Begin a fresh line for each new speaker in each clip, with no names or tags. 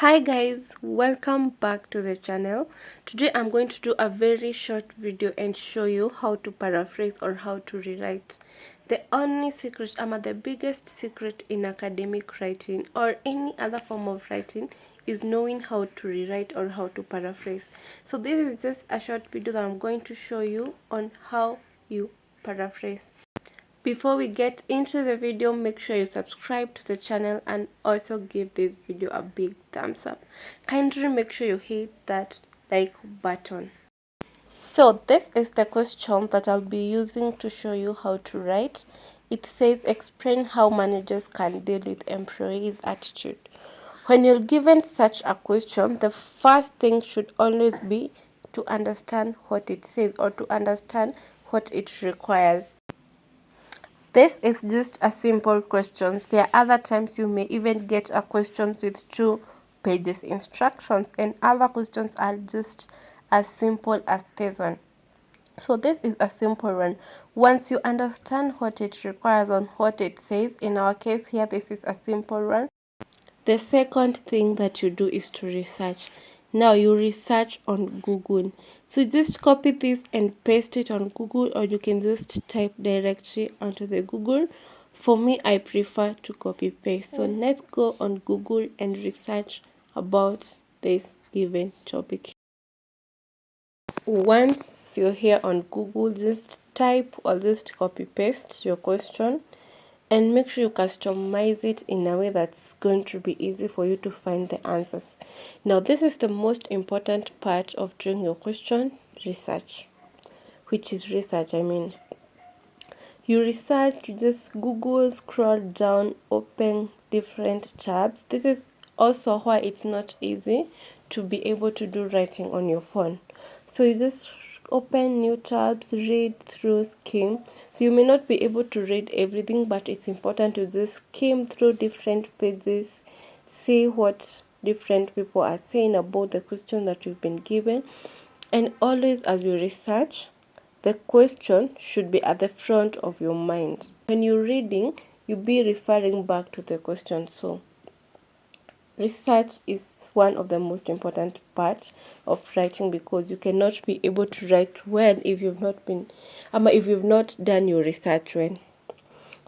Hi guys, welcome back to the channel. Today I'm going to do a very short video and show you how to paraphrase or how to rewrite. The only secret, the biggest secret in academic writing or any other form of writing is knowing how to rewrite or how to paraphrase. So this is just a short video that I'm going to show you on how you paraphrase. Before we get into the video, make sure you subscribe to the channel and also give this video a big thumbs up. Kindly make sure you hit that like button. So this is the question that I'll be using to show you how to write. It says explain how managers can deal with employees' attitude. When you're given such a question, the first thing should always be to understand what it says or to understand what it requires. This is just a simple question. There are other times you may even get a question with 2 pages instructions, and other questions are just as simple as this one. So this is a simple one. Once you understand what it requires and what it says, in our case here, this is a simple one. The second thing that you do is to research. Now you research on Google. So just copy this and paste it on Google, or you can just type directly onto the Google. For me, I prefer to copy paste. So let's go on Google and research about this given topic. Once you're here on Google, just type or just copy paste your question. And make sure you customize it in a way that's going to be easy for you to find the answers. Now, this is the most important part of doing your question research, which is research. You research, you just Google, scroll down, open different tabs. This is also why it's not easy to be able to do writing on your phone. So you just open new tabs, read through, skim. So you may not be able to read everything, but it's important to just skim through different pages, see what different people are saying about the question that you've been given. And always as you research, the question should be at the front of your mind. When you're reading, you'll be referring back to the question. So research is one of the most important parts of writing, because you cannot be able to write well if you've not done your research well.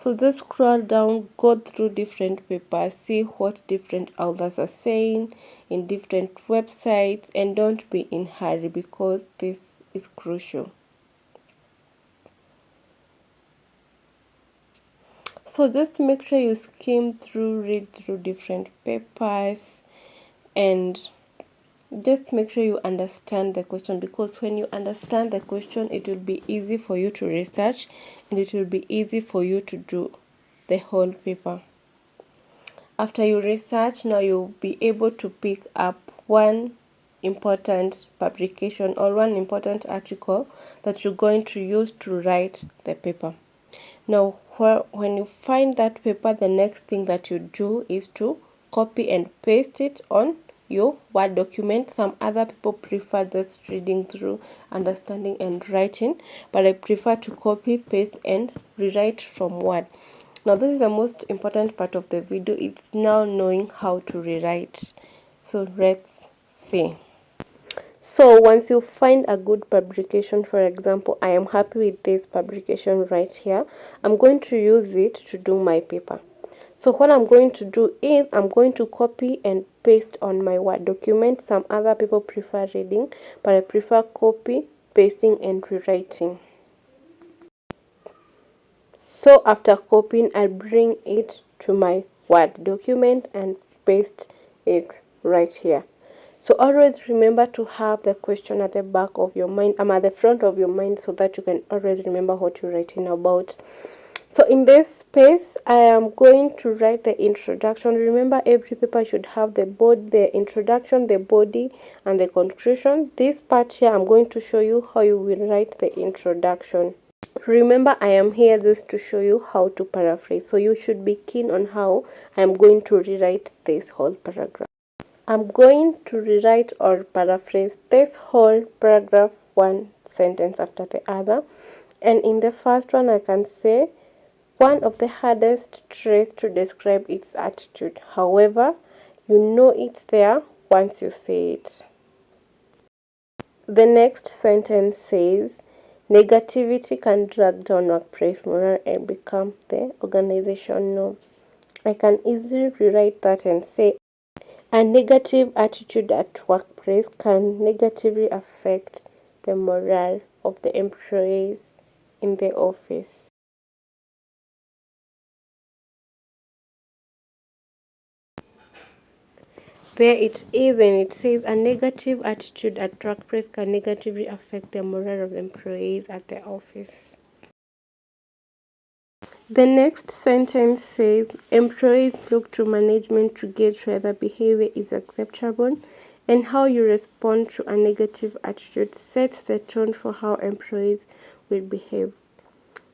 So just scroll down, go through different papers, see what different authors are saying in different websites, and don't be in hurry, because this is crucial. So just make sure you skim through, read through different papers, and just make sure you understand the question, because when you understand the question, it will be easy for you to research and it will be easy for you to do the whole paper. After you research, now you'll be able to pick up one important publication or one important article that you're going to use to write the paper. Now, when you find that paper, the next thing that you do is to copy and paste it on your Word document. Some other people prefer just reading through, understanding and writing, but I prefer to copy, paste and rewrite from Word. Now this is the most important part of the video. It's now knowing how to rewrite. So let's see. So once you find a good publication, for example, I am happy with this publication right here, I'm going to use it to do my paper. So what I'm going to do is I'm going to copy and paste on my Word document. Some other people prefer reading, but I prefer copy, pasting and rewriting. So after copying, I bring it to my Word document and paste it right here. So always remember to have the question at the back of your mind, at the front of your mind, so that you can always remember what you're writing about. So in this space, I am going to write the introduction. Remember, every paper should have the introduction, the body, and the conclusion. This part here, I'm going to show you how you will write the introduction. Remember, I am here just to show you how to paraphrase. So you should be keen on how I'm going to rewrite this whole paragraph. I'm going to rewrite or paraphrase this whole paragraph one sentence after the other. And in the first one, I can say, one of the hardest traits to describe its attitude. However, You know it's there once you say it. The next sentence says, negativity can drag down workplace morale and become the organization norm. I can easily rewrite that and say, a negative attitude at workplace can negatively affect the morale of the employees in the office. There it is, and it says a negative attitude at workplace can negatively affect the morale of the employees at the office. The next sentence says employees look to management to gauge whether behavior is acceptable, and how you respond to a negative attitude sets the tone for how employees will behave.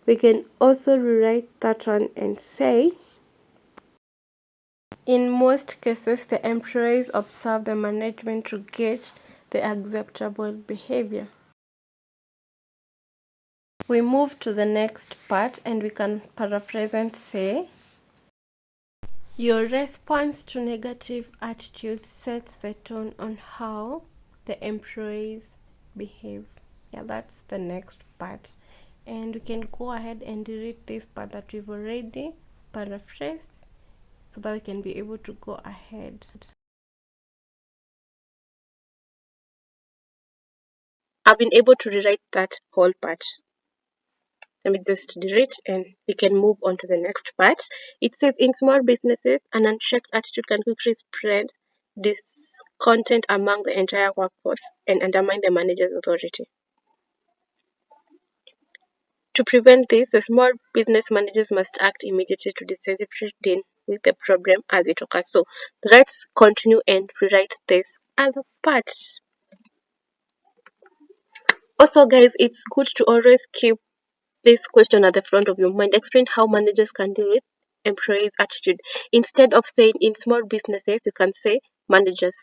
We can also rewrite that one and say, in most cases, the employees observe the management to gauge the acceptable behavior. We move to the next part and we can paraphrase and say, your response to negative attitudes sets the tone on how the employees behave. Yeah, that's the next part. And we can go ahead and delete this part that we've already paraphrased so that we can be able to go ahead. I've been able to rewrite that whole part. Let me just delete and we can move on to the next part. It says in small businesses, an unchecked attitude can quickly spread discontent among the entire workforce and undermine the manager's authority. To prevent this, the small business managers must act immediately to decisively deal with the problem as it occurs. So let's continue and rewrite this other part. Also, guys, it's good to always keep this question at the front of your mind. Explain how managers can deal with employees' attitude. Instead of saying in small businesses, you can say managers.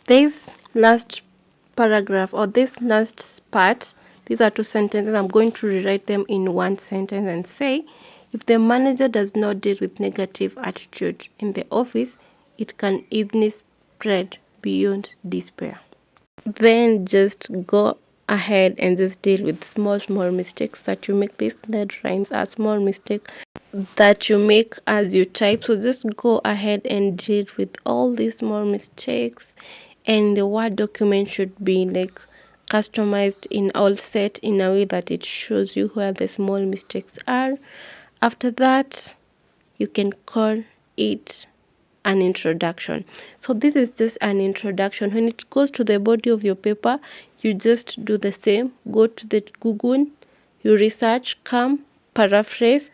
This last paragraph or this last part, these are two sentences. I'm going to rewrite them in one sentence and say, if the manager does not deal with negative attitude in the office, it can easily spread beyond despair. Then just go ahead and just deal with small mistakes that you make. These deadlines are small mistakes that you make as you type, so just go ahead and deal with all these small mistakes, and the Word document should be like customized in all set in a way that it shows you where the small mistakes are. After that, you can call it an introduction. So this is just an introduction. When it goes to the body of your paper, you just do the same. Go to the Google, you research, come, paraphrase,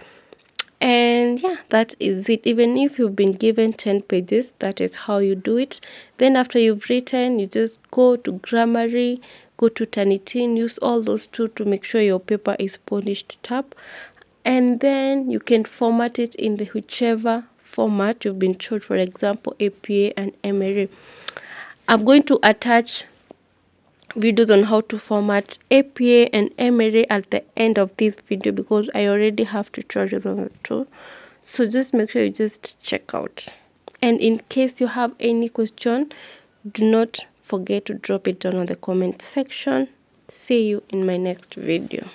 and yeah, that is it. Even if you've been given 10 pages, that is how you do it. Then after you've written, you just go to Grammarly, go to Turnitin, use all those two to make sure your paper is polished up, and then you can format it in the whichever format you've been told, for example APA and MRA. I'm going to attach videos on how to format APA and MRA at the end of this video because I already have tutorials on the two, so just make sure you just check out. And in case you have any question, do not forget to drop it down on the comment section. See you in my next video.